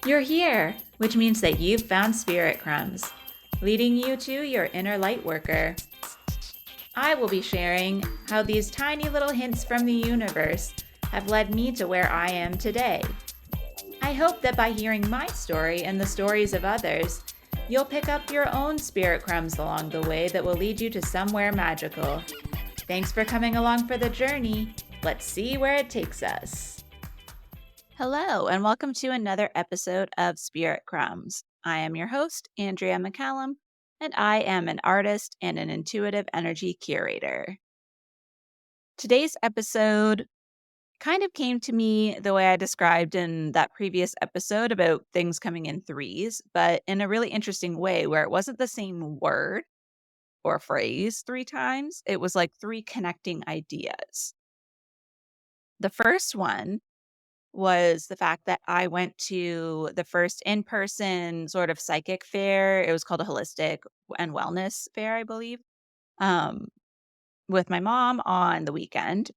You're here, which means that you've found Spirit Crumbs, leading you to your inner light worker. I will be sharing how these tiny little hints from the universe have led me to where I am today. I hope that by hearing my story and the stories of others, you'll pick up your own spirit crumbs along the way that will lead you to somewhere magical. Thanks for coming along for the journey. Let's see where it takes us. Hello, and welcome to another episode of Spirit Crumbs. I am your host, Andrea McCallum, and I am an artist and an intuitive energy curator. Today's episode kind of came to me the way I described in that previous episode about things coming in threes, but in a really interesting way where it wasn't the same word or phrase three times. It was like three connecting ideas. The first one was the fact that I went to the first in-person sort of psychic fair. It was called a holistic and wellness fair, I believe, um, with my mom on the weekend,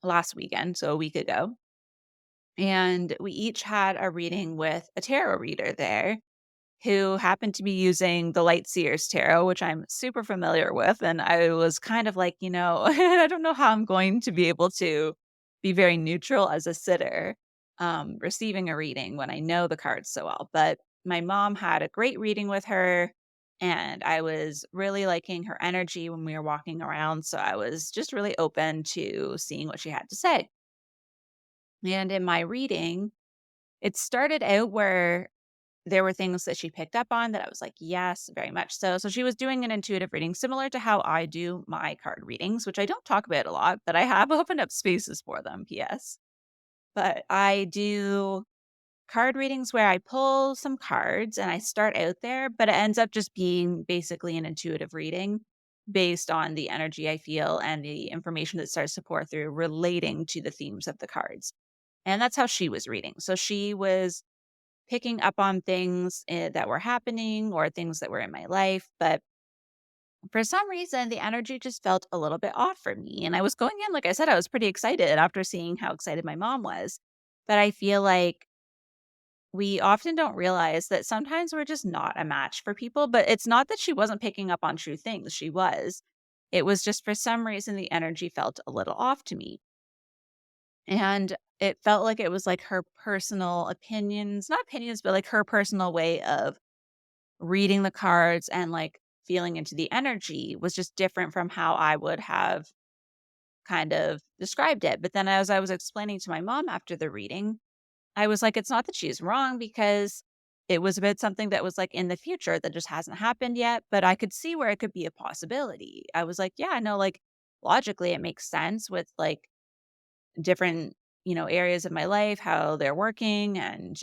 last weekend, so a week ago. And we each had a reading with a tarot reader there who happened to be using the Light Seers Tarot, which I'm super familiar with. And I was kind of like, I don't know how I'm going to be able to be very neutral as a sitter receiving a reading when I know the cards so well. But my mom had a great reading with her. And I was really liking her energy when we were walking around. So I was just really open to seeing what she had to say. And in my reading, it started out where there were things that she picked up on that I was like, yes, very much so. So she was doing an intuitive reading similar to how I do my card readings, which I don't talk about a lot, but I have opened up spaces for them, P.S. But I do card readings where I pull some cards and I start out there, but it ends up just being basically an intuitive reading based on the energy I feel and the information that starts to pour through relating to the themes of the cards. And that's how she was reading. So she was picking up on things that were happening or things that were in my life. But for some reason, the energy just felt a little bit off for me. And I was going in, like I said, I was pretty excited after seeing how excited my mom was. But I feel like we often don't realize that sometimes we're just not a match for people. But it's not that she wasn't picking up on true things, she was. It was just for some reason, the energy felt a little off to me. And it felt like it was like her personal opinions, not opinions, but like her personal way of reading the cards and like feeling into the energy was just different from how I would have kind of described it. But then as I was explaining to my mom after the reading, I was like, it's not that she's wrong because it was about something that was like in the future that just hasn't happened yet, but I could see where it could be a possibility. I was like, yeah, I know, like logically it makes sense with like different, areas of my life, how they're working and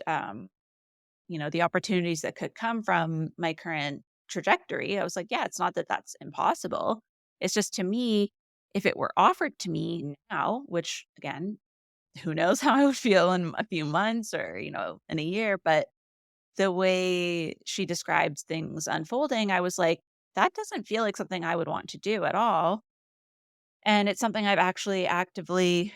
the opportunities that could come from my current trajectory. I was like, yeah, it's not that that's impossible. It's just to me, if it were offered to me now, which again, who knows how I would feel in a few months or, in a year, but the way she described things unfolding, I was like, that doesn't feel like something I would want to do at all. And it's something I've actually actively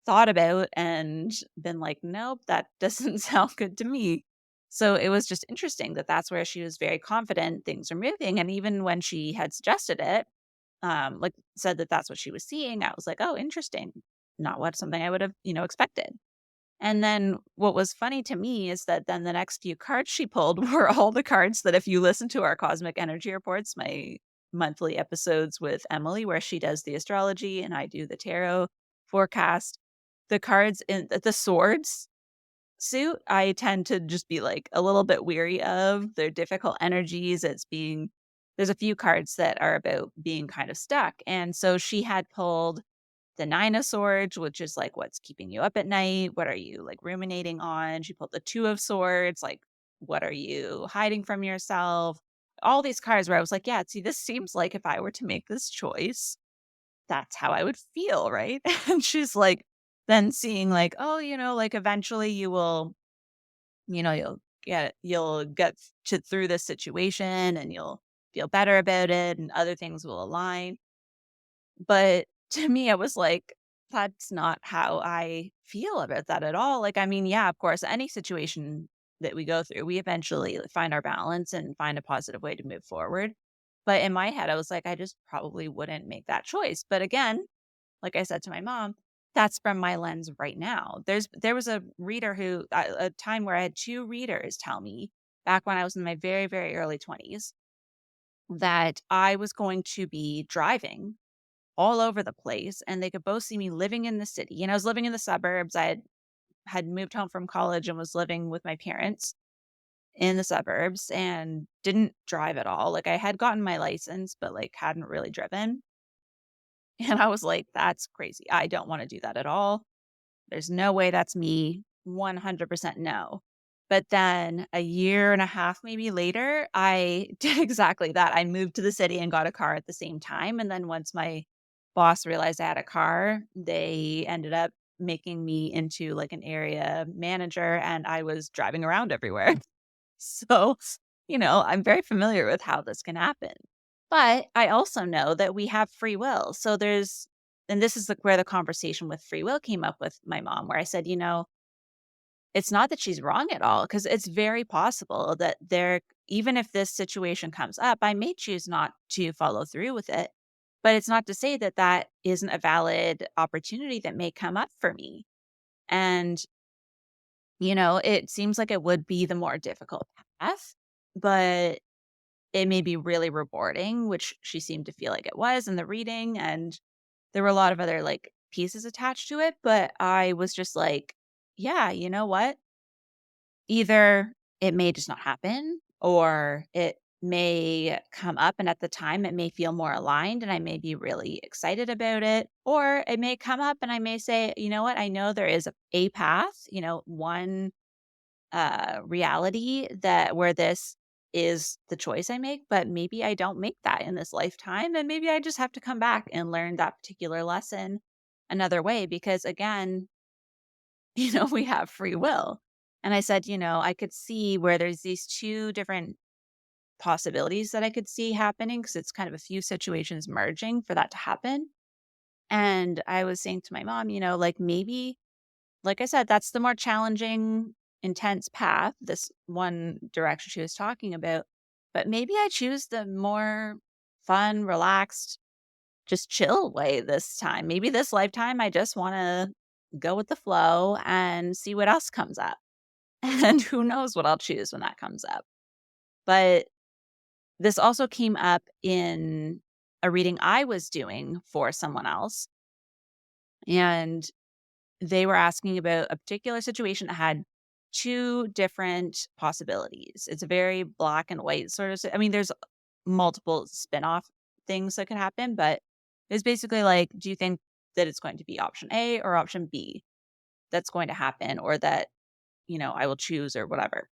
thought about and been like, "Nope, that doesn't sound good to me." So it was just interesting that that's where she was very confident things are moving, and even when she had suggested it, like, said that that's what she was seeing, I was like, "Oh, interesting." Not what something I would have, expected. And then what was funny to me is that then the next few cards she pulled were all the cards that if you listen to our cosmic energy reports, my monthly episodes with Emily where she does the astrology and I do the tarot forecast, the cards in the swords suit, I tend to just be like a little bit weary of. They're difficult energies. There's a few cards that are about being kind of stuck. And so she had pulled the Nine of Swords, which is like what's keeping you up at night. What are you like ruminating on? She pulled the Two of Swords, like what are you hiding from yourself? All these cards where I was like, yeah, see, this seems like if I were to make this choice, that's how I would feel, right? And she's like, then seeing like, oh, like eventually you'll get to through this situation and you'll feel better about it and other things will align. But to me, I was like, that's not how I feel about that at all. Like, I mean, yeah, of course, any situation that we go through, we eventually find our balance and find a positive way to move forward. But in my head, I was like, I just probably wouldn't make that choice. But again, like I said to my mom, that's from my lens right now. There was a reader who a time where I had two readers tell me back when I was in my very, very early 20s that I was going to be driving all over the place and they could both see me living in the city. And I was living in the suburbs. I had moved home from college and was living with my parents in the suburbs and didn't drive at all. Like I had gotten my license, but like hadn't really driven. And I was like, that's crazy. I don't want to do that at all. There's no way that's me. 100% no. But then a year and a half maybe later, I did exactly that. I moved to the city and got a car at the same time. And then once my boss realized I had a car, they ended up making me into like an area manager and I was driving around everywhere. So, I'm very familiar with how this can happen. But I also know that we have free will. And this is where the conversation with free will came up with my mom, where I said, it's not that she's wrong at all, because it's very possible that even if this situation comes up, I may choose not to follow through with it. But it's not to say that that isn't a valid opportunity that may come up for me. And it seems like it would be the more difficult path, but it may be really rewarding, which she seemed to feel like it was in the reading. And there were a lot of other like pieces attached to it. But I was just like, yeah, you know what? Either it may just not happen or it may come up and at the time it may feel more aligned and I may be really excited about it. Or it may come up and I may say, you know what? I know there is a path, one reality that where this is the choice I make, but maybe I don't make that in this lifetime. And maybe I just have to come back and learn that particular lesson another way because again, we have free will. And I said, I could see where there's these two different possibilities that I could see happening because it's kind of a few situations merging for that to happen. And I was saying to my mom, like maybe like I said, that's the more challenging, intense path, this one direction she was talking about. But maybe I choose the more fun, relaxed, just chill way this time. Maybe this lifetime, I just want to go with the flow and see what else comes up. And who knows what I'll choose when that comes up. But this also came up in a reading I was doing for someone else. And they were asking about a particular situation that had two different possibilities. It's a very black and white sort of I mean, there's multiple spin-off things that could happen, but it's basically like, do you think that it's going to be option A or option B that's going to happen or that, I will choose or whatever.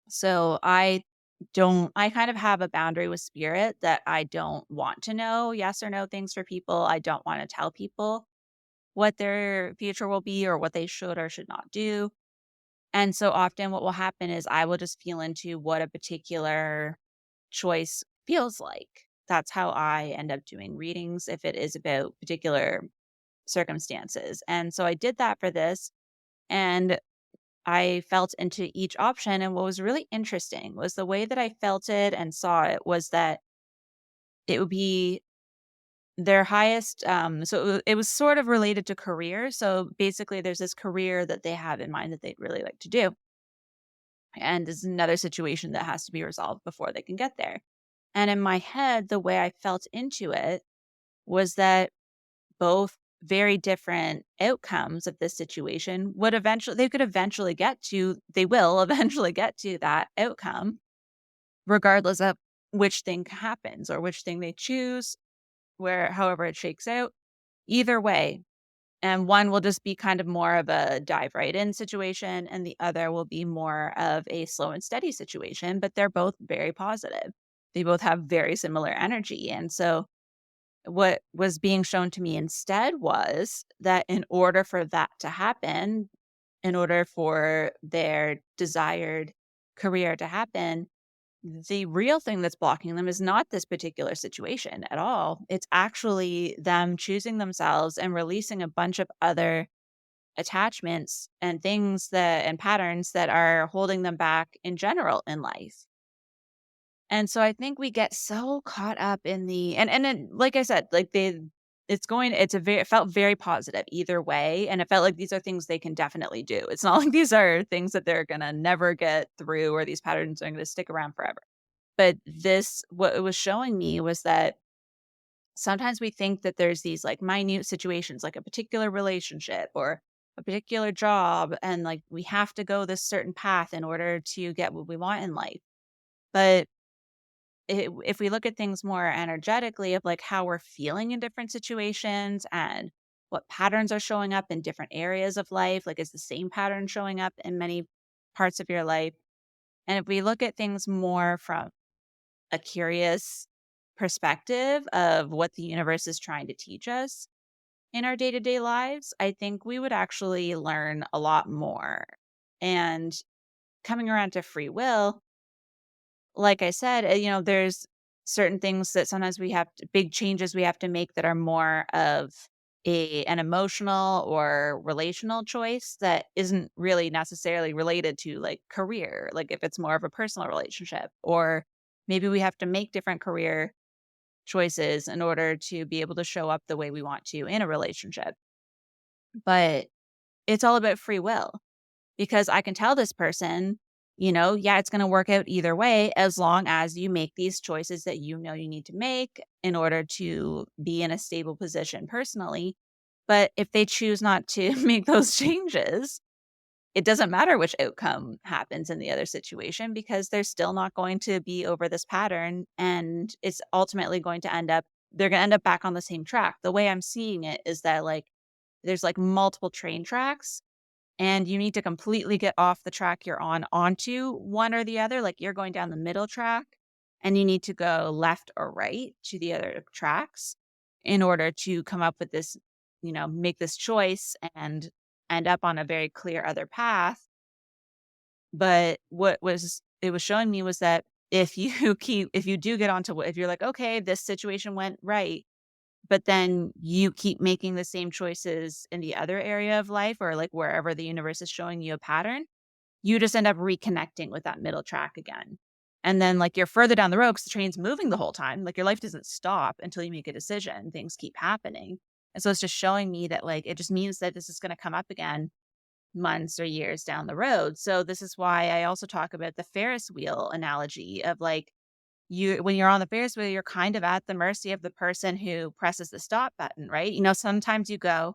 So I kind of have a boundary with spirit that I don't want to know yes or no things for people. I don't want to tell people what their future will be or what they should or should not do. And so often what will happen is I will just feel into what a particular choice feels like. That's how I end up doing readings if it is about particular circumstances. And so I did that for this and I felt into each option. And what was really interesting was the way that I felt it and saw it was that it would be their highest, it was sort of related to career. So basically, there's this career that they have in mind that they'd really like to do, and there's another situation that has to be resolved before they can get there. And in my head, the way I felt into it was that both very different outcomes of this situation could eventually get to, they will eventually get to that outcome, regardless of which thing happens or which thing they choose, however it shakes out. Either way, and one will just be kind of more of a dive right in situation, and the other will be more of a slow and steady situation, but they're both very positive. They both have very similar energy. And so, what was being shown to me instead was that in order for that to happen, in order for their desired career to happen, the real thing that's blocking them is not this particular situation at all. It's actually them choosing themselves and releasing a bunch of other attachments and things that and patterns that are holding them back in general in life. And so I think we get so caught up in the and then like I said, like it's a very it felt very positive either way. And it felt like these are things they can definitely do. It's not like these are things that they're gonna never get through or these patterns are gonna stick around forever. But this what it was showing me was that sometimes we think that there's these like minute situations, like a particular relationship or a particular job, and like we have to go this certain path in order to get what we want in life. But if we look at things more energetically of like how we're feeling in different situations and what patterns are showing up in different areas of life, like is the same pattern showing up in many parts of your life? And if we look at things more from a curious perspective of what the universe is trying to teach us in our day to day lives, I think we would actually learn a lot more. And coming around to free will, like I said, there's certain things that sometimes big changes we have to make that are more of an emotional or relational choice that isn't really necessarily related to like career, like if it's more of a personal relationship, or maybe we have to make different career choices in order to be able to show up the way we want to in a relationship. But it's all about free will because I can tell this person, yeah, it's going to work out either way as long as you make these choices that you know you need to make in order to be in a stable position personally. But if they choose not to make those changes, it doesn't matter which outcome happens in the other situation because they're still not going to be over this pattern. And it's ultimately going to they're going to end up back on the same track. The way I'm seeing it is that like there's like multiple train tracks and you need to completely get off the track you're on onto one or the other. Like you're going down the middle track and you need to go left or right to the other tracks in order to come up with this, make this choice and end up on a very clear other path. But it was showing me was that if you do get onto if you're like, okay, this situation went right, but then you keep making the same choices in the other area of life or like wherever the universe is showing you a pattern, you just end up reconnecting with that middle track again. And then like you're further down the road because the train's moving the whole time. Like your life doesn't stop until you make a decision. Things keep happening. And so it's just showing me that like it just means that this is going to come up again months or years down the road. So this is why I also talk about the Ferris wheel analogy of like when you're on the Ferris wheel, you're kind of at the mercy of the person who presses the stop button, right? Sometimes you go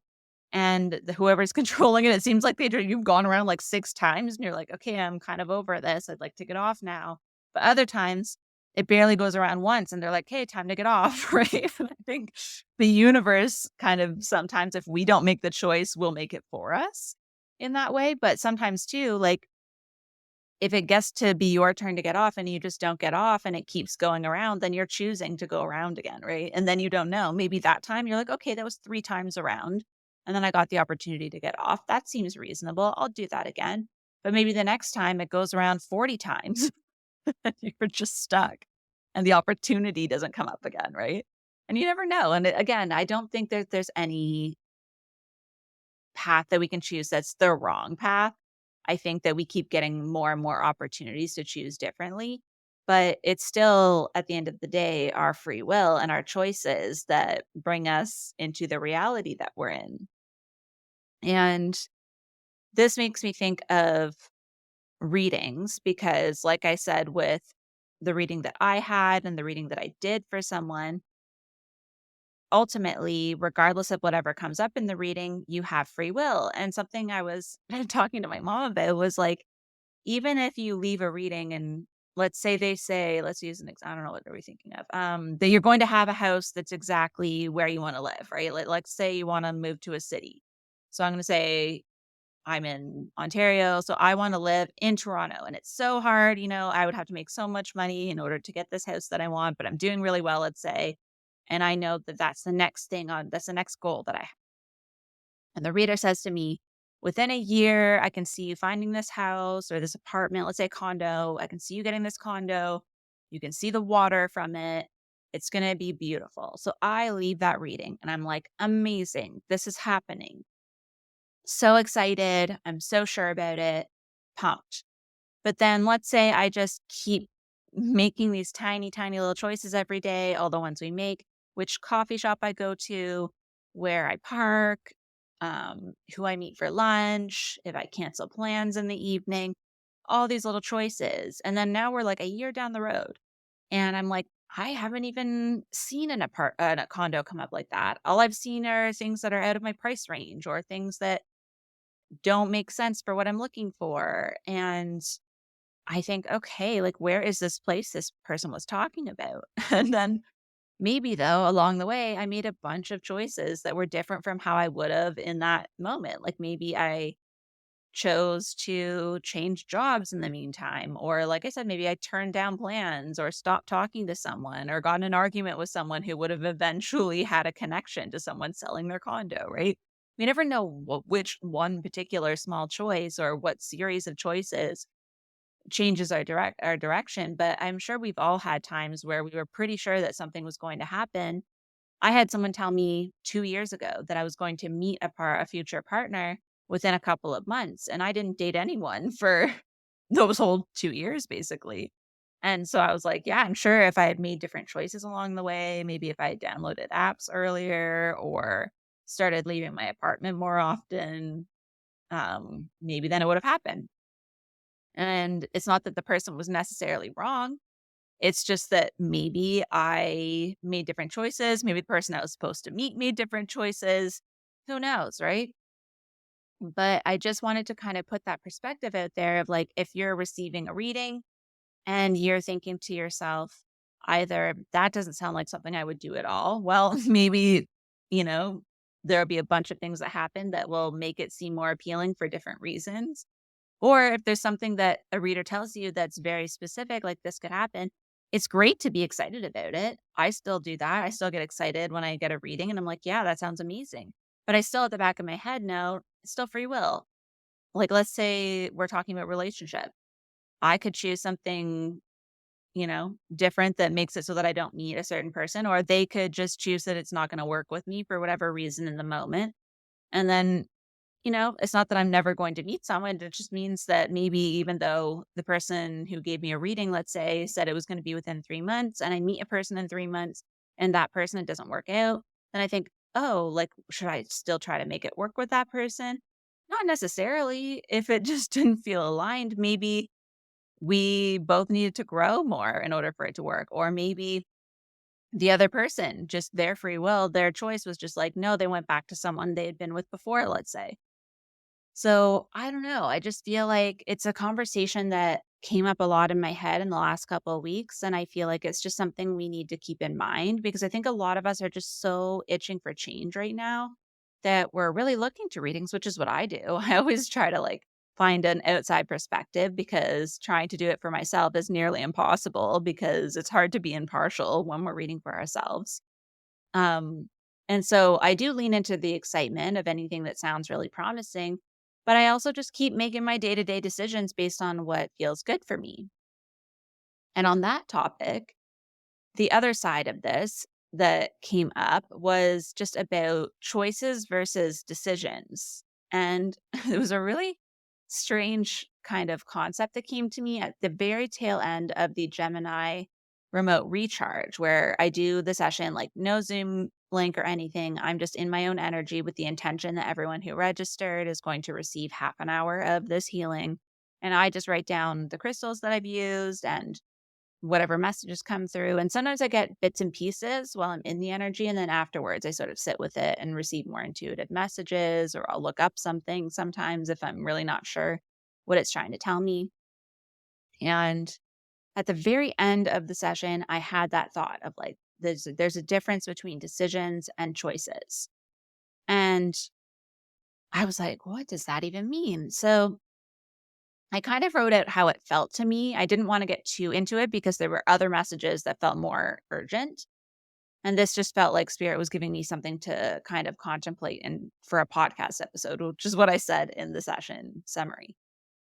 and whoever's controlling it, it seems like you've gone around like 6 times and you're like, okay, I'm kind of over this. I'd like to get off now. But other times it barely goes around once and they're like, hey, time to get off, right? And I think the universe kind of sometimes, if we don't make the choice, will make it for us in that way. But sometimes too, like if it gets to be your turn to get off and you just don't get off and it keeps going around, then you're choosing to go around again, right? And then you don't know. Maybe that time you're like, okay, that was 3 times around. And then I got the opportunity to get off. That seems reasonable. I'll do that again. But maybe the next time it goes around 40 times and you're just stuck and the opportunity doesn't come up again, right? And you never know. And again, I don't think that there's any path that we can choose that's the wrong path. I think that we keep getting more and more opportunities to choose differently, but it's still at the end of the day our free will and our choices that bring us into the reality that we're in. And this makes me think of readings because like I said with the reading that I had and the reading that I did for someone, ultimately, regardless of whatever comes up in the reading, you have free will. And something I was talking to my mom about was like, even if you leave a reading and let's say they say, let's use I don't know, what are we thinking of? That you're going to have a house that's exactly where you want to live, right? Like, let's say you want to move to a city. So I'm going to say I'm in Ontario, so I want to live in Toronto. And it's so hard, I would have to make so much money in order to get this house that I want, but I'm doing really well, let's say. And I know that that's the next goal that I have. And the reader says to me, within a year, I can see you finding this house or this apartment, let's say a condo. I can see you getting this condo. You can see the water from it. It's going to be beautiful. So I leave that reading and I'm like, amazing. This is happening. So excited. I'm so sure about it. Pumped. But then let's say I just keep making these tiny, tiny little choices every day, all the ones we make, which coffee shop I go to, where I park, who I meet for lunch, if I cancel plans in the evening, all these little choices. And then now we're like a year down the road. And I'm like, I haven't even seen a condo come up like that. All I've seen are things that are out of my price range or things that don't make sense for what I'm looking for. And I think, okay, like, where is this place this person was talking about? And then maybe, though, along the way, I made a bunch of choices that were different from how I would have in that moment. Like, maybe I chose to change jobs in the meantime. Or, like I said, maybe I turned down plans or stopped talking to someone or got in an argument with someone who would have eventually had a connection to someone selling their condo, right? We never know which one particular small choice or what series of choices changes our direction, but I'm sure we've all had times where we were pretty sure that something was going to happen. I had someone tell me 2 years ago that I was going to meet a future partner within a couple of months, and I didn't date anyone for those whole 2 years, basically. And so I was like, yeah, I'm sure if I had made different choices along the way, maybe if I had downloaded apps earlier or started leaving my apartment more often, maybe then it would have happened. And it's not that the person was necessarily wrong. It's just that maybe I made different choices. Maybe the person I was supposed to meet made different choices. Who knows, right? But I just wanted to kind of put that perspective out there of like, if you're receiving a reading and you're thinking to yourself, either that doesn't sound like something I would do at all. Well, maybe, you know, there'll be a bunch of things that happen that will make it seem more appealing for different reasons. Or if there's something that a reader tells you that's very specific, like this could happen, it's great to be excited about it. I still do that. I still get excited when I get a reading and I'm like, yeah, that sounds amazing. But I still at the back of my head know it's still free will. Like, let's say we're talking about relationship. I could choose something, different that makes it so that I don't meet a certain person, or they could just choose that it's not going to work with me for whatever reason in the moment. And then it's not that I'm never going to meet someone. It just means that maybe even though the person who gave me a reading, let's say, said it was going to be within 3 months, and I meet a person in 3 months and that person, it doesn't work out, then I think, oh, like, should I still try to make it work with that person? Not necessarily. If it just didn't feel aligned, maybe we both needed to grow more in order for it to work. Or maybe the other person, just their free will, their choice was just like, no, they went back to someone they had been with before, let's say. So, I don't know, I just feel like it's a conversation that came up a lot in my head in the last couple of weeks, and I feel like it's just something we need to keep in mind because I think a lot of us are just so itching for change right now that we're really looking to readings, which is what I do. I always try to, like, find an outside perspective because trying to do it for myself is nearly impossible because it's hard to be impartial when we're reading for ourselves. Um, and so I do lean into the excitement of anything that sounds really promising, but I also just keep making my day to day decisions based on what feels good for me. And on that topic, the other side of this that came up was just about choices versus decisions. And it was a really strange kind of concept that came to me at the very tail end of the Gemini remote recharge, where I do the session like no Zoom link or anything. I'm just in my own energy with the intention that everyone who registered is going to receive half an hour of this healing. And I just write down the crystals that I've used and whatever messages come through. And sometimes I get bits and pieces while I'm in the energy. And then afterwards, I sort of sit with it and receive more intuitive messages, or I'll look up something sometimes if I'm really not sure what it's trying to tell me. And at the very end of the session, I had that thought of like, there's a difference between decisions and choices. And I was like, what does that even mean? So I kind of wrote out how it felt to me. I didn't want to get too into it because there were other messages that felt more urgent. And this just felt like spirit was giving me something to kind of contemplate and for a podcast episode, which is what I said in the session summary.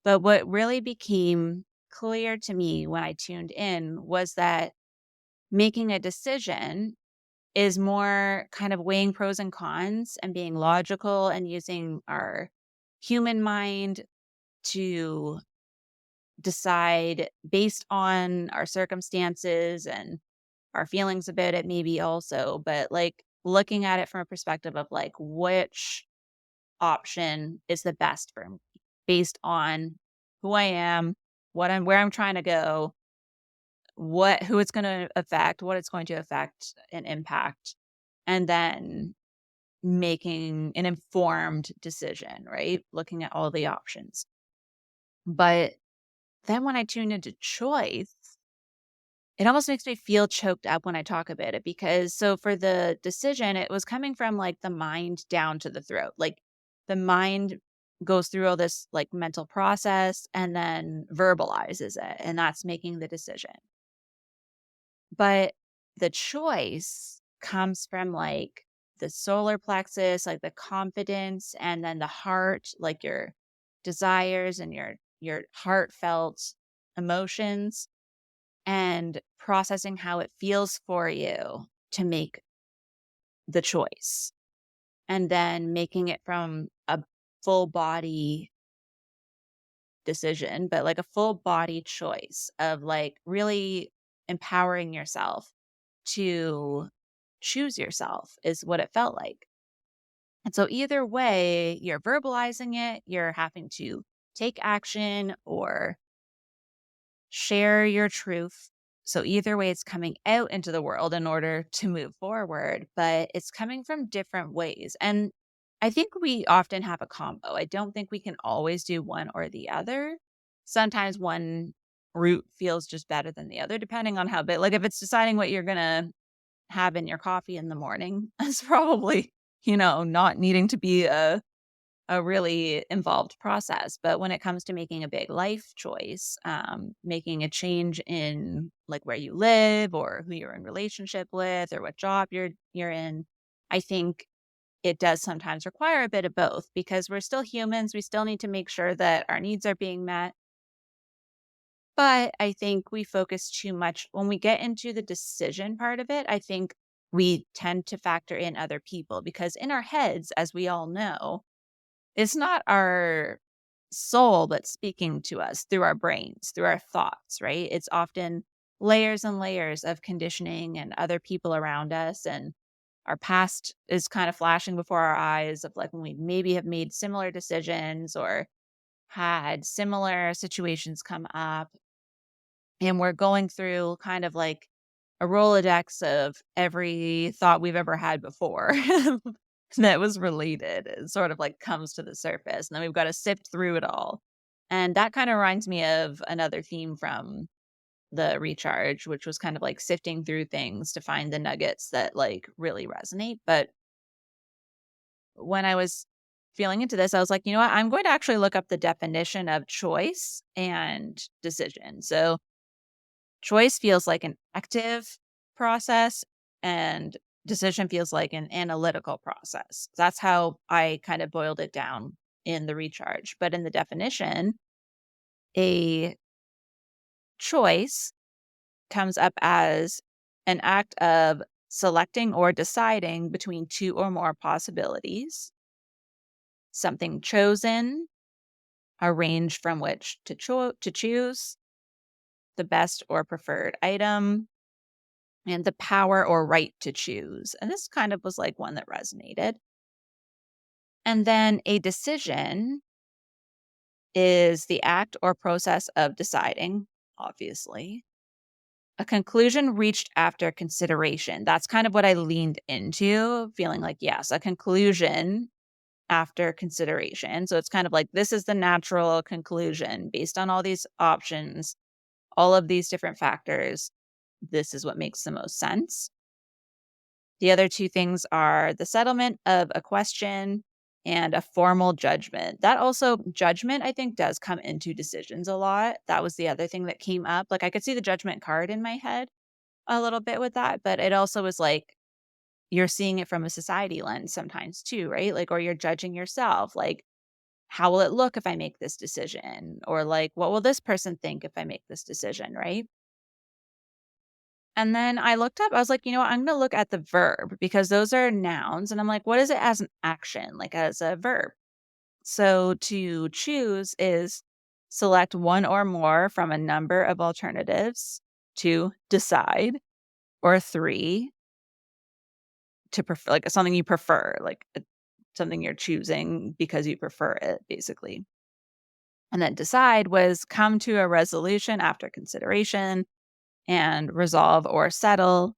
But what really became clear to me when I tuned in was that making a decision is more kind of weighing pros and cons and being logical and using our human mind to decide based on our circumstances and our feelings about it, maybe also, but like looking at it from a perspective of like which option is the best for me based on who I am, where I'm trying to go, who it's going to affect, what it's going to affect and impact, and then making an informed decision, right? Looking at all the options. But then when I tune into choice, it almost makes me feel choked up when I talk about it because so for the decision, it was coming from like the mind down to the throat. Like the mind goes through all this like mental process and then verbalizes it, and that's making the decision. But the choice comes from like the solar plexus, like the confidence, and then the heart, like your desires and your heartfelt emotions and processing how it feels for you to make the choice and then making it from a full body decision, but like a full body choice of like really empowering yourself to choose yourself is what it felt like. And so either way, you're verbalizing it, you're having to take action or share your truth. So either way, it's coming out into the world in order to move forward, but it's coming from different ways. And I think we often have a combo. I don't think we can always do one or the other. Sometimes one route feels just better than the other, depending on how big. Like if it's deciding what you're going to have in your coffee in the morning, that's probably, not needing to be a really involved process. But when it comes to making a big life choice, making a change in like where you live or who you're in relationship with or what job you're in, I think it does sometimes require a bit of both because we're still humans. We still need to make sure that our needs are being met. But I think we focus too much when we get into the decision part of it. I think we tend to factor in other people because in our heads, as we all know, it's not our soul that's speaking to us through our brains, through our thoughts, right? It's often layers and layers of conditioning and other people around us. And our past is kind of flashing before our eyes of like when we maybe have made similar decisions or had similar situations come up. And we're going through kind of like a Rolodex of every thought we've ever had before that was related. It sort of like comes to the surface. And then we've got to sift through it all. And that kind of reminds me of another theme from the recharge, which was kind of like sifting through things to find the nuggets that like really resonate. But when I was feeling into this, I was like, you know what? I'm going to actually look up the definition of choice and decision. So choice feels like an active process and decision feels like an analytical process. That's how I kind of boiled it down in the recharge. But in the definition, a choice comes up as an act of selecting or deciding between two or more possibilities, something chosen, a range from which to choose, the best or preferred item, and the power or right to choose. And this kind of was like one that resonated. And then a decision is the act or process of deciding, obviously. A conclusion reached after consideration. That's kind of what I leaned into, feeling like, yes, a conclusion after consideration. So it's kind of like this is the natural conclusion based on all these options, all of these different factors. This is what makes the most sense. The other two things are the settlement of a question and a formal judgment. That also, judgment, I think, does come into decisions a lot. That was the other thing that came up. Like, I could see the judgment card in my head a little bit with that, but it also was like you're seeing it from a society lens sometimes too, right? Like, or you're judging yourself. Like, how will it look if I make this decision? Or like, what will this person think if I make this decision, right? And then I looked up, I was like, you know what? I'm going to look at the verb because those are nouns. And I'm like, what is it as an action, like as a verb? So to choose is select one or more from a number of alternatives. Two, decide. Or three, to prefer, like something you prefer, like something you're choosing because you prefer it, basically. And then decide was come to a resolution after consideration and resolve or settle,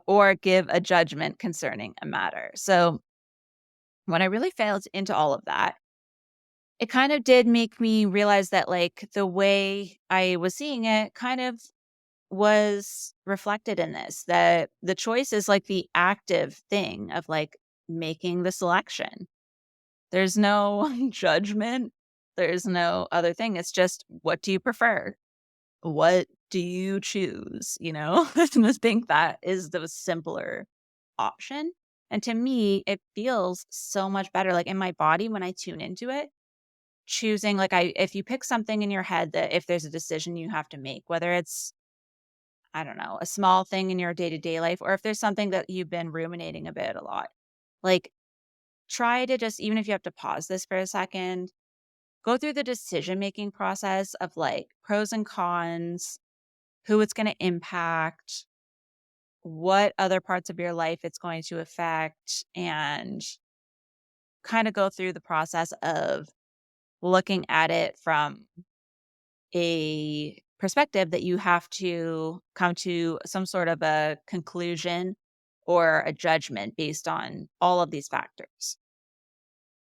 or give a judgment concerning a matter. So when I really failed into all of that, it kind of did make me realize that like the way I was seeing it kind of was reflected in this, that the choice is like the active thing of like making the selection. There's no judgment. There's no other thing. It's just, what do you prefer? What do you choose? And I think that is the simpler option. And to me, it feels so much better. Like in my body, when I tune into it, choosing, like, if you pick something in your head, that if there's a decision you have to make, whether it's, I don't know, a small thing in your day to day life, or if there's something that you've been ruminating about a lot, like try to just, even if you have to pause this for a second, go through the decision making process of like pros and cons, who it's going to impact, what other parts of your life it's going to affect, and kind of go through the process of looking at it from a perspective that you have to come to some sort of a conclusion or a judgment based on all of these factors.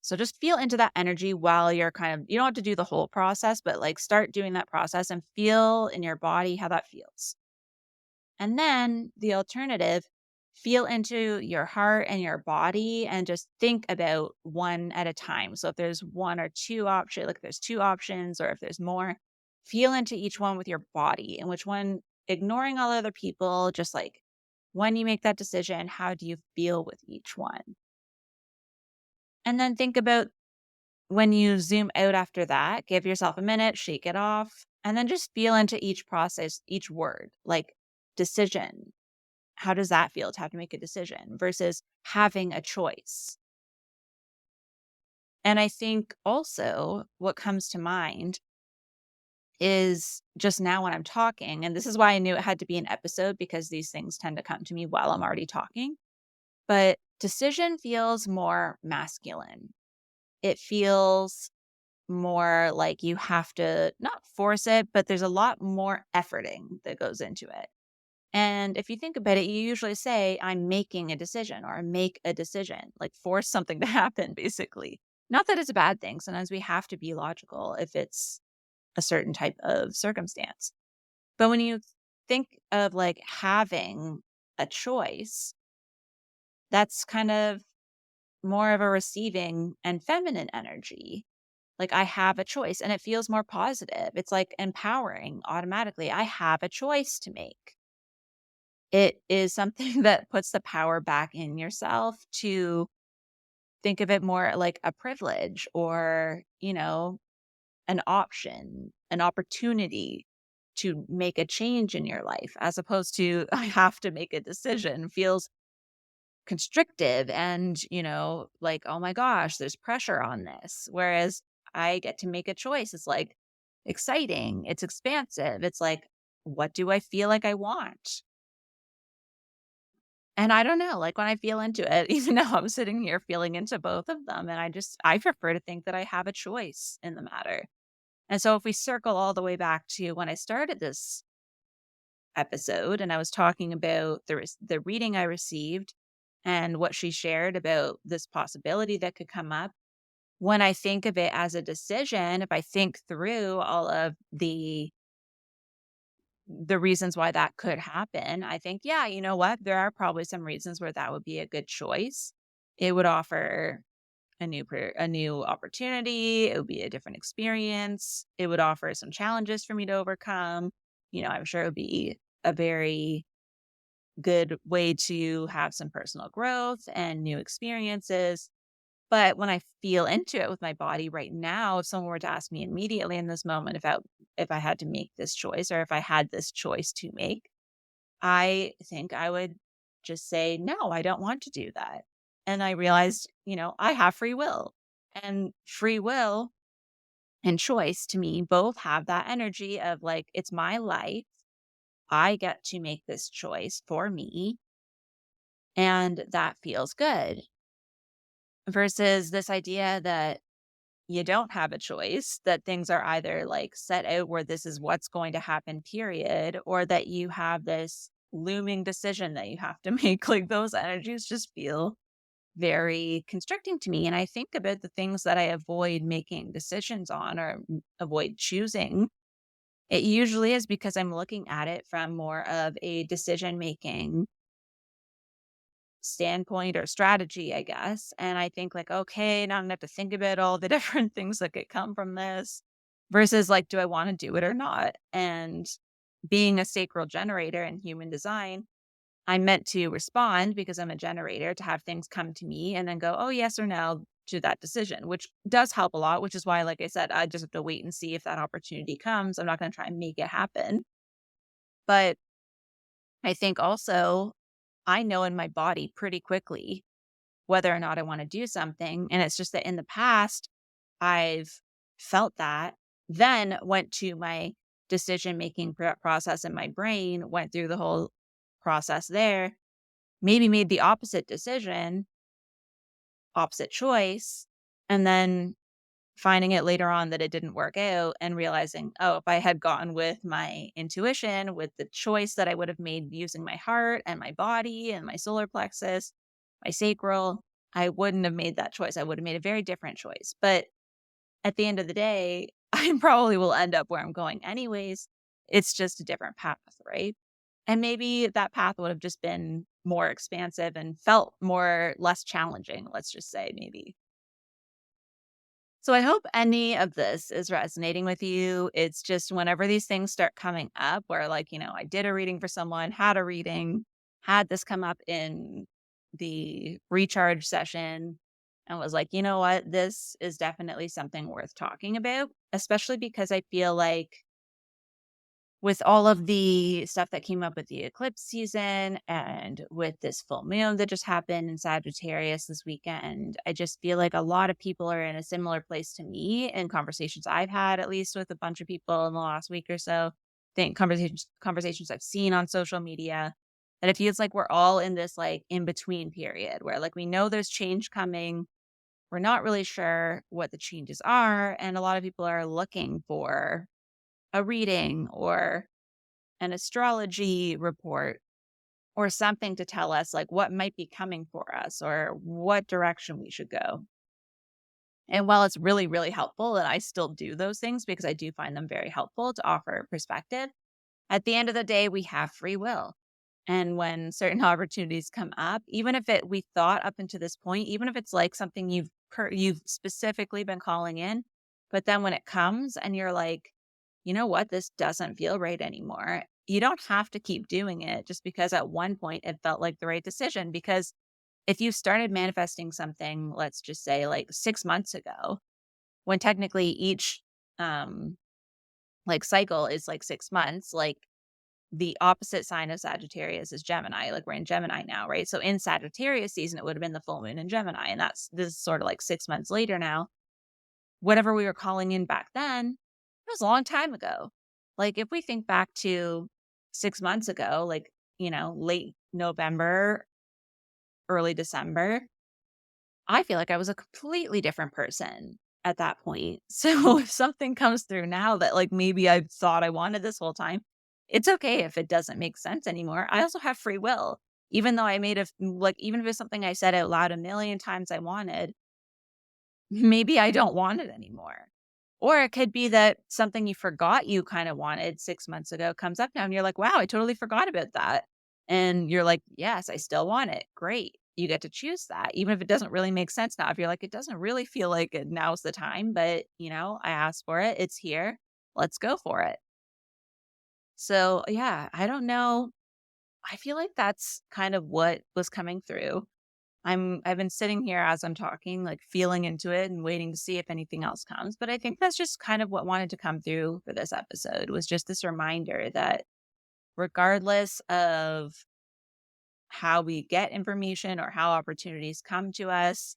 So just feel into that energy while you're you don't have to do the whole process, but like start doing that process and feel in your body how that feels. And then the alternative, feel into your heart and your body and just think about one at a time. So if there's one or two options, like if there's two options or if there's more, feel into each one with your body, and which one, ignoring all other people, just like when you make that decision, how do you feel with each one? And then think about when you zoom out after that, give yourself a minute, shake it off, and then just feel into each process, each word, like decision. How does that feel to have to make a decision versus having a choice? And I think also what comes to mind is just now when I'm talking, and this is why I knew it had to be an episode because these things tend to come to me while I'm already talking. But decision feels more masculine. It feels more like you have to not force it, but there's a lot more efforting that goes into it. And if you think about it, you usually say, I'm making a decision or I make a decision, like force something to happen, basically. Not that it's a bad thing. Sometimes we have to be logical if it's a certain type of circumstance. But when you think of like having a choice, that's kind of more of a receiving and feminine energy. Like I have a choice and it feels more positive. It's like empowering automatically. I have a choice to make. It is something that puts the power back in yourself to think of it more like a privilege or, an option, an opportunity to make a change in your life, as opposed to I have to make a decision feels constrictive and, like, oh my gosh, there's pressure on this. Whereas I get to make a choice. It's like exciting, it's expansive. It's like, what do I feel like I want? And I don't know, like, when I feel into it, even though I'm sitting here feeling into both of them, and I prefer to think that I have a choice in the matter. And so if we circle all the way back to when I started this episode and I was talking about the reading I received and what she shared about this possibility that could come up, when I think of it as a decision, if I think through all of the reasons why that could happen, I think, yeah, you know what? There are probably some reasons where that would be a good choice. It would offer a new opportunity. It would be a different experience. It would offer some challenges for me to overcome. I'm sure it would be a very good way to have some personal growth and new experiences. But when I feel into it with my body right now, if someone were to ask me immediately in this moment if I had to make this choice or if I had this choice to make, I think I would just say, no, I don't want to do that. And I realized, I have free will. And free will and choice to me both have that energy of like, it's my life. I get to make this choice for me. And that feels good versus this idea that you don't have a choice, that things are either like set out where this is what's going to happen, period, or that you have this looming decision that you have to make. Like those energies just feel very constricting to me. And I think about the things that I avoid making decisions on or avoid choosing. It usually is because I'm looking at it from more of a decision making standpoint or strategy, I guess. And I think like, okay, now I'm gonna have to think about all the different things that could come from this versus like, do I want to do it or not? And being a sacral generator in human design, I'm meant to respond because I'm a generator to have things come to me and then go, oh, yes or no to that decision, which does help a lot, which is why, like I said, I just have to wait and see if that opportunity comes. I'm not going to try and make it happen. But I think also I know in my body pretty quickly whether or not I want to do something. And it's just that in the past, I've felt that, then went to my decision making process in my brain, went through the whole process there, maybe made the opposite decision, opposite choice, and then finding it later on that it didn't work out and realizing, oh, if I had gone with my intuition, with the choice that I would have made using my heart and my body and my solar plexus, my sacral, I wouldn't have made that choice. I would have made a very different choice. But at the end of the day, I probably will end up where I'm going anyways. It's just a different path, right? And maybe that path would have just been more expansive and felt more less challenging, let's just say, maybe. So I hope any of this is resonating with you. It's just whenever these things start coming up, where like, I did a reading for someone, had a reading, had this come up in the recharge session, and was like, you know what? This is definitely something worth talking about, especially because I feel like with all of the stuff that came up with the eclipse season and with this full moon that just happened in Sagittarius this weekend, I just feel like a lot of people are in a similar place to me in conversations I've had, at least with a bunch of people in the last week or so. Think conversations I've seen on social media, that it feels like we're all in this like in between period where like we know there's change coming. We're not really sure what the changes are. And a lot of people are looking for a reading or an astrology report or something to tell us like what might be coming for us or what direction we should go. And while it's really, really helpful, and I still do those things because I do find them very helpful to offer perspective, at the end of the day, we have free will. And when certain opportunities come up, even if we thought up until this point, even if it's like something you've specifically been calling in, but then when it comes and you're like, you know what, this doesn't feel right anymore. You don't have to keep doing it just because at one point it felt like the right decision. Because if you started manifesting something, let's just say like 6 months ago, when technically each um like cycle is like 6 months, like the opposite sign of Sagittarius is Gemini. Like we're in Gemini now, right? So in Sagittarius season, it would have been the full moon in Gemini. And this is sort of like 6 months later now. Whatever we were calling in back then, it was a long time ago. Like if we think back to 6 months ago, like, late November, early December, I feel like I was a completely different person at that point. So if something comes through now that like maybe I thought I wanted this whole time, it's okay if it doesn't make sense anymore. I also have free will. Even though I made like, even if it's something I said out loud a million times I wanted, maybe I don't want it anymore. Or it could be that something you forgot you kind of wanted 6 months ago comes up now and you're like, wow, I totally forgot about that. And you're like, yes, I still want it. Great. You get to choose that, even if it doesn't really make sense now. If you're like, it doesn't really feel like now's the time, but I asked for it. It's here. Let's go for it. So, yeah, I don't know. I feel like that's kind of what was coming through. I've been sitting here as I'm talking, like feeling into it and waiting to see if anything else comes. But I think that's just kind of what wanted to come through for this episode was just this reminder that regardless of how we get information or how opportunities come to us,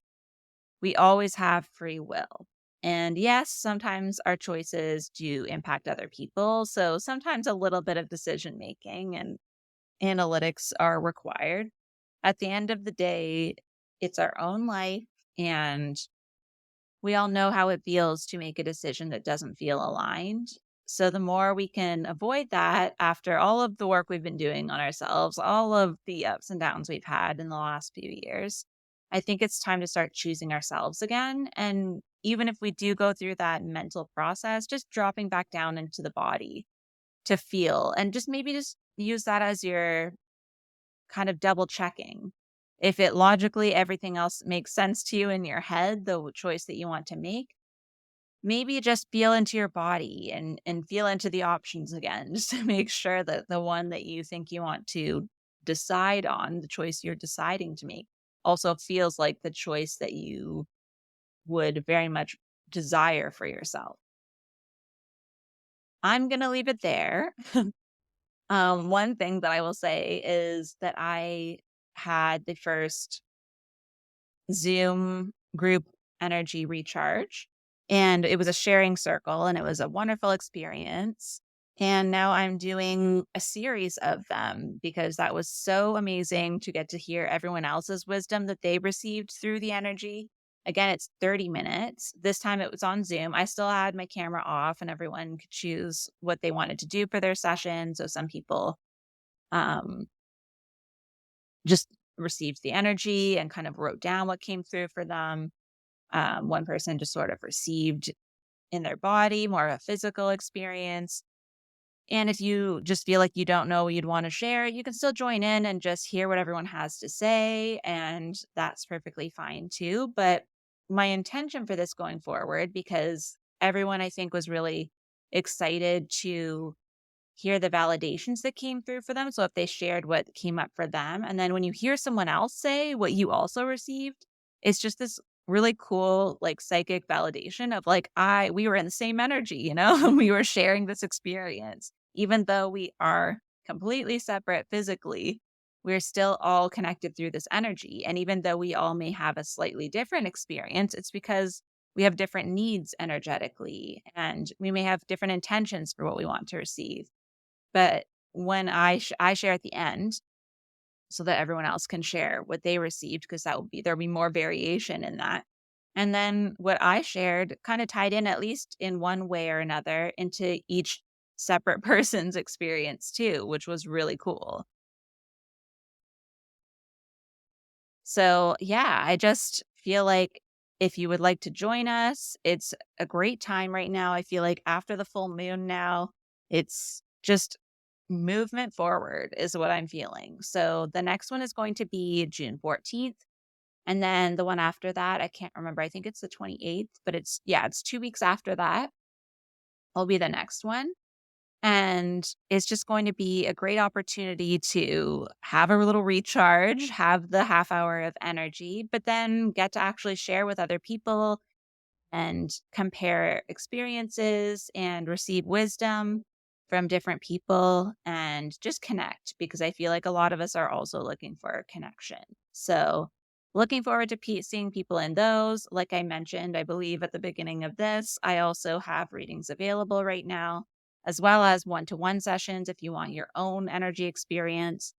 we always have free will. And yes, sometimes our choices do impact other people. So sometimes a little bit of decision making and analytics are required. At the end of the day, it's our own life, and we all know how it feels to make a decision that doesn't feel aligned. So the more we can avoid that after all of the work we've been doing on ourselves, all of the ups and downs we've had in the last few years, I think it's time to start choosing ourselves again. And even if we do go through that mental process, just dropping back down into the body to feel and just maybe just use that as your kind of double checking. If it logically everything else makes sense to you in your head, the choice that you want to make, maybe just feel into your body and feel into the options again, just to make sure that the one that you think you want to decide on, the choice you're deciding to make, also feels like the choice that you would very much desire for yourself. I'm gonna leave it there. One thing that I will say is that I had the first Zoom group energy recharge, and it was a sharing circle, and it was a wonderful experience. And now I'm doing a series of them because that was so amazing to get to hear everyone else's wisdom that they received through the energy. Again, it's 30 minutes. This time it was on Zoom. I still had my camera off, and everyone could choose what they wanted to do for their session. So some people um, just received the energy and kind of wrote down what came through for them. One person just sort of received in their body more of a physical experience. And if you just feel like you don't know what you'd want to share, you can still join in and just hear what everyone has to say. And that's perfectly fine too. But my intention for this going forward, because everyone I think was really excited to hear the validations that came through for them. So if they shared what came up for them, and then when you hear someone else say what you also received, it's just this really cool like psychic validation of like we were in the same energy, we were sharing this experience. Even though we are completely separate physically, we're still all connected through this energy. And even though we all may have a slightly different experience, it's because we have different needs energetically, and we may have different intentions for what we want to receive. But when I share at the end so that everyone else can share what they received, because there'll be more variation in that. And then what I shared kind of tied in, at least in one way or another, into each separate person's experience too, which was really cool. So, yeah, I just feel like if you would like to join us, it's a great time right now. I feel like after the full moon now, it's just movement forward is what I'm feeling. So, the next one is going to be June 14th. And then the one after that, I can't remember. I think it's the 28th, but it's 2 weeks after that will be the next one. And it's just going to be a great opportunity to have a little recharge, have the half hour of energy, but then get to actually share with other people and compare experiences and receive wisdom from different people and just connect, because I feel like a lot of us are also looking for a connection. So, looking forward to seeing people in those. Like I mentioned, I believe at the beginning of this, I also have readings available right now, as well as one-to-one sessions if you want your own energy experience.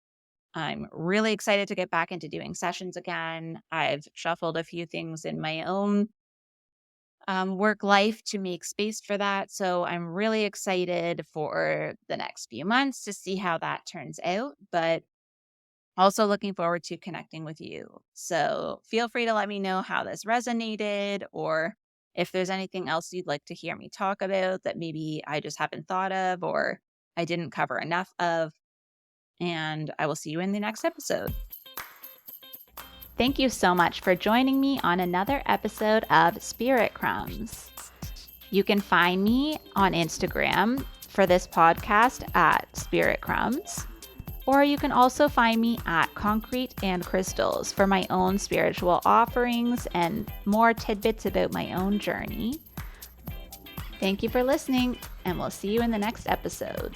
I'm really excited to get back into doing sessions again. I've shuffled a few things in my own work life to make space for that. So I'm really excited for the next few months to see how that turns out, but also looking forward to connecting with you. So feel free to let me know how this resonated, or if there's anything else you'd like to hear me talk about that maybe I just haven't thought of or I didn't cover enough of. And I will see you in the next episode. Thank you so much for joining me on another episode of Spirit Crumbs. You can find me on Instagram for this podcast at Spirit Crumbs, or you can also find me at Concrete and Crystals for my own spiritual offerings and more tidbits about my own journey. Thank you for listening, and we'll see you in the next episode.